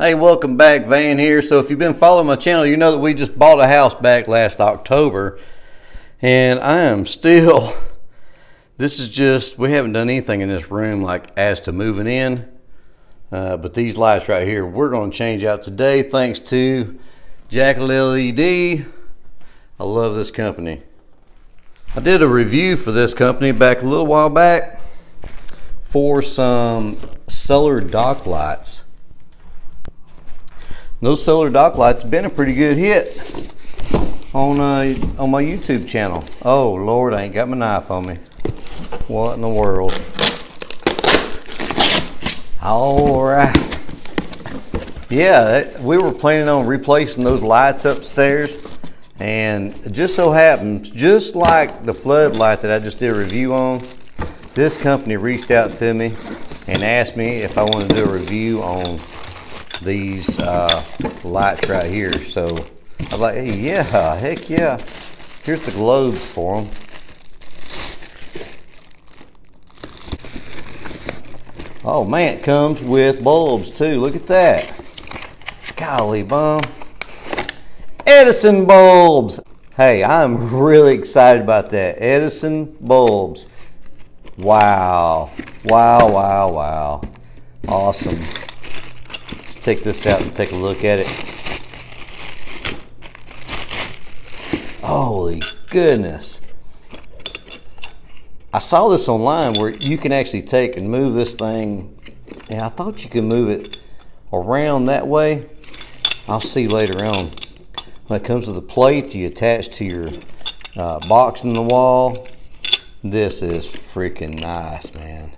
Hey, welcome back. Van here. So if you've been following my channel, you know that we just bought a house back last October, and I am still, this is just, we haven't done anything in this room like as to moving in, but these lights right here we're going to change out today thanks to Jackyled LED. I love this company. I did a review for this company back a little while back for some solar dock lights. Those solar dock lights have been a pretty good hit on my YouTube channel. Oh Lord, I ain't got my knife on me. What in the world? All right. Yeah, we were planning on replacing those lights upstairs, and it just so happens, just like the floodlight that I just did a review on, this company reached out to me and asked me if I wanted to do a review on these lights right here. So I was like, hey, yeah, heck yeah. Here's the globes for them. Oh man, it comes with bulbs too. Look at that. Golly bum. Edison bulbs. Hey, I'm really excited about that. Edison bulbs. Wow. Wow, wow, wow. Awesome. Take this out and take a look at it. Holy goodness. I saw this online where you can actually take and move this thing, and I thought you could move it around that way. I'll see later on. When it comes to the plate you attach to your box in the wall, this is freaking nice, man.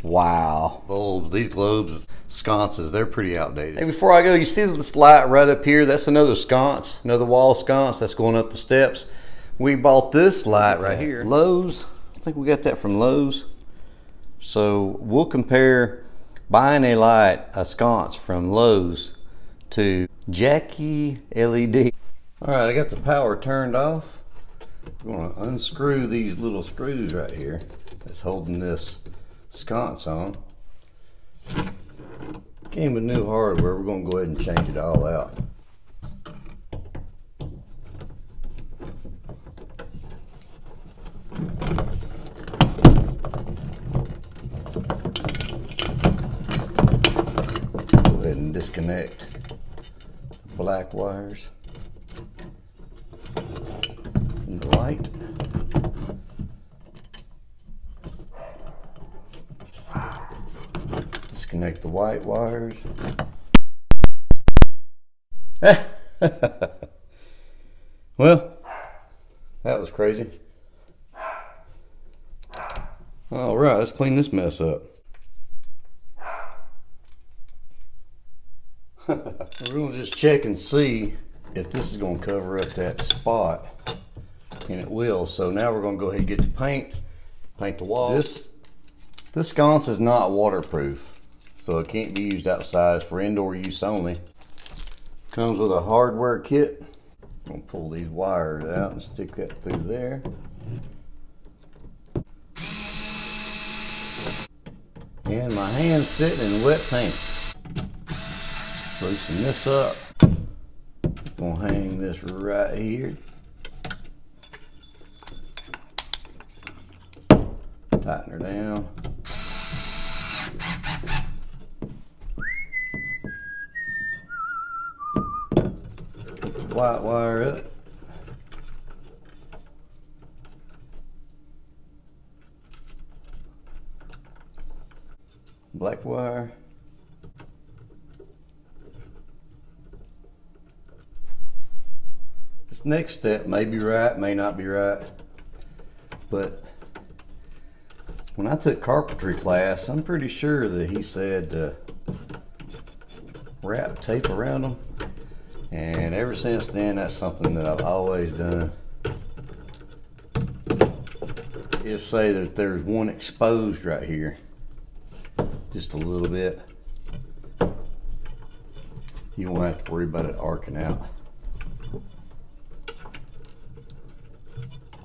Wow. Bulbs, these globes, sconces, they're pretty outdated. Hey, before I go, you see this light right up here? That's another sconce, another wall sconce that's going up the steps. We bought this light right here. Lowe's, I think we got that from Lowe's. So we'll compare buying a light, a sconce from Lowe's to Jackyled LED. All right, I got the power turned off. I'm gonna unscrew these little screws right here that's holding this sconce on. Came with new hardware. We're going to go ahead and change it all out. Go ahead and disconnect the black wires from the light. Disconnect the white wires. Well, that was crazy. All right, let's clean this mess up. We're gonna just check and see if this is gonna cover up that spot, and it will. So now we're gonna go ahead and get the paint the wall. This sconce is not waterproof, so it can't be used outside. It's for indoor use only. Comes with a hardware kit. I'm gonna pull these wires out and stick that through there. And my hand's sitting in wet paint. Loosen this up. Gonna hang this right here. Tighten her down. White wire up. Black wire. This next step may be right, may not be right, but when I took carpentry class, I'm pretty sure that he said wrap tape around them. And ever since then, that's something that I've always done. If say that there's one exposed right here, just a little bit, you won't have to worry about it arcing out.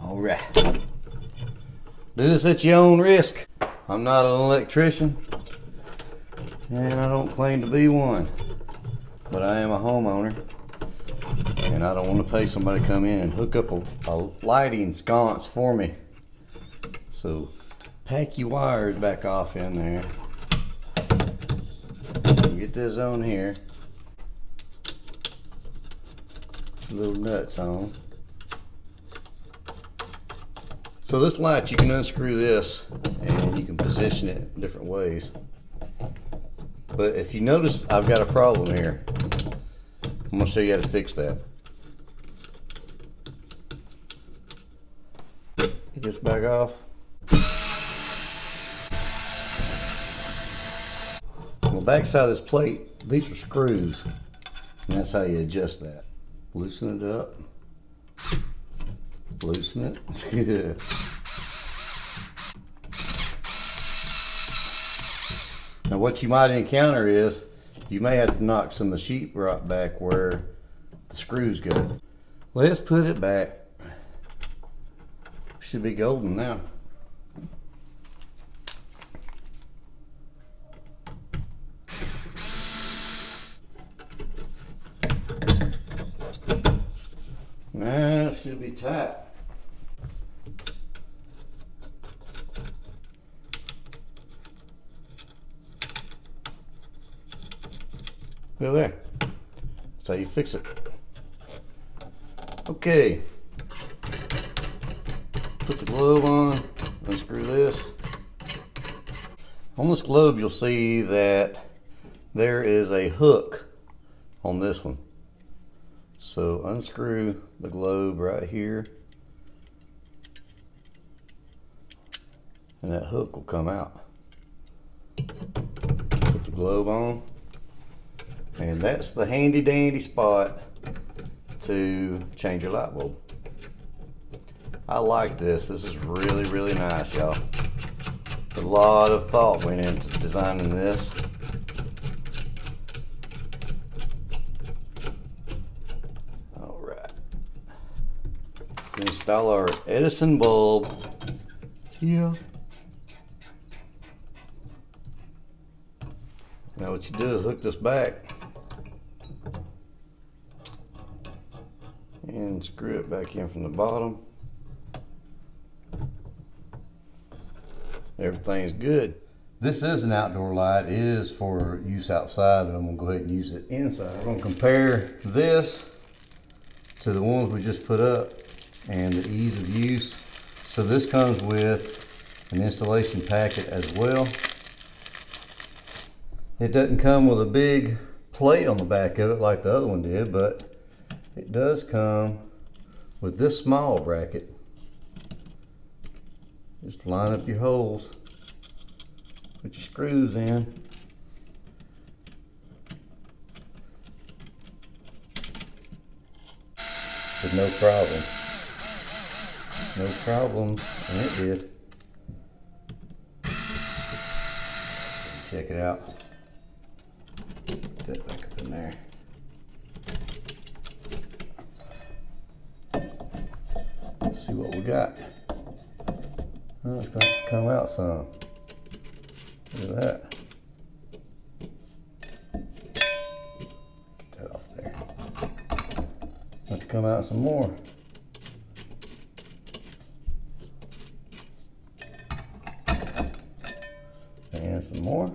All right. Do this at your own risk. I'm not an electrician, and I don't claim to be one. but I am a homeowner and I don't want to pay somebody to come in and hook up a lighting sconce for me. So pack your wires back off in there. Get this on here. Little nuts on. So this light, you can unscrew this and you can position it different ways. But if you notice, I've got a problem here. I'm gonna show you how to fix that. Get this back off. On the back side of this plate, these are screws, and that's how you adjust that. Loosen it up. Loosen it. Good. Now what you might encounter is you may have to knock some of the sheetrock back where the screws go. Let's put it back. Should be golden now. Now it should be tight. Look there. That's how you fix it. Okay. Put the globe on, unscrew this. On this globe you'll see that there is a hook on this one. So unscrew the globe right here and that hook will come out. Put the globe on, and that's the handy dandy spot to change your light bulb. I like this. This is really nice, y'all. A lot of thought went into designing this. All right. Let's install our Edison bulb. Yeah. Now what you do is hook this back and screw it back in from the bottom. Everything's good. This is an outdoor light. It is for use outside, but I'm gonna go ahead and use it inside. We're gonna compare this to the ones we just put up and the ease of use. So this comes with an installation packet as well. It doesn't come with a big plate on the back of it like the other one did, but it does come with this small bracket. Just line up your holes, put your screws in. With no problem. No problems, and it did. Check it out. Put that back up in there. Let's see what we got. Oh, it's going to come out some. Look at that. Get that off there. Going to come out some more. And some more.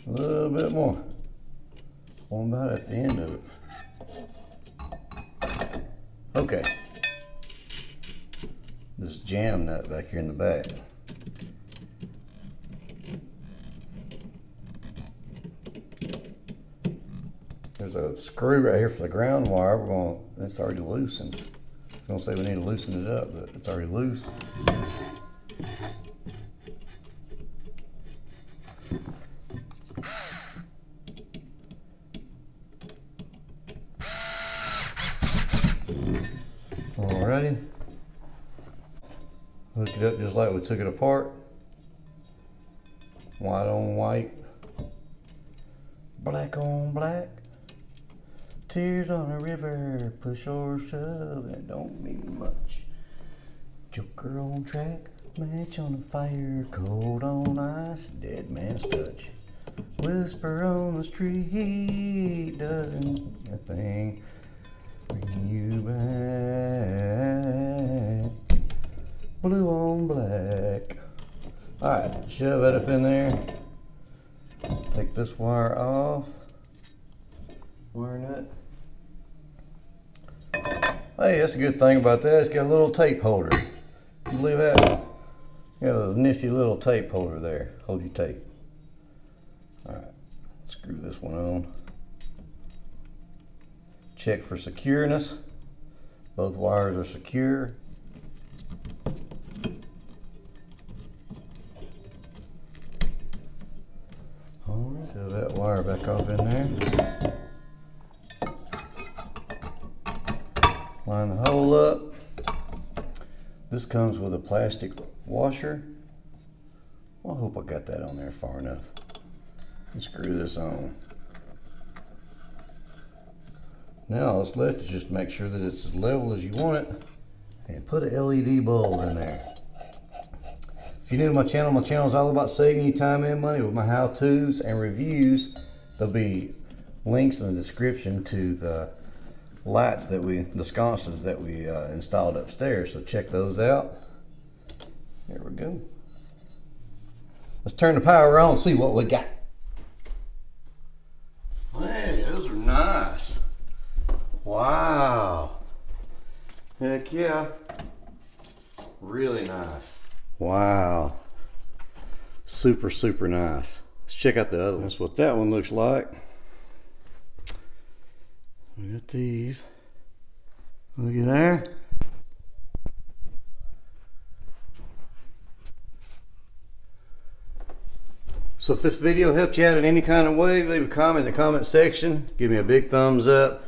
A little bit more. One about at the end of it. Okay. This jam nut back here in the back. There's a screw right here for the ground wire. It's already loosened. I was gonna say we need to loosen it up, but it's already loose. Alrighty. Hook it up just like we took it apart. White on white. Black on black. Tears on a river. Push or shove. It don't mean much. Joker on track. Match on the fire. Cold on ice. Dead man's touch. Whisper on the street doesn't a thing bring you back. Blue on black. Alright, shove that up in there. Take this wire off. Wire nut. Hey, that's a good thing about that. It's got a little tape holder. Can you believe that? Got a nifty little tape holder there. Hold your tape. Alright, screw this one on. Check for secureness. Both wires are secure. Alright, shove that wire back off in there. Line the hole up. This comes with a plastic washer. Well, I hope I got that on there far enough. Screw this on. Now all that's left is just make sure that it's as level as you want it and put a LED bulb in there. If you're new to my channel is all about saving you time and money with my how-tos and reviews. There'll be links in the description to the lights that the sconces that we installed upstairs, so check those out. There we go. Let's turn the power on and see what we got. Hey, those are nice. Wow. Heck yeah. Really nice. Wow. Super, super nice. Let's check out the other one. That's what that one looks like. We got these. Look at there. So if this video helped you out in any kind of way, leave a comment in the comment section. Give me a big thumbs up.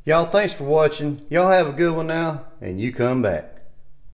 Y'all, thanks for watching. Y'all have a good one now, and you come back.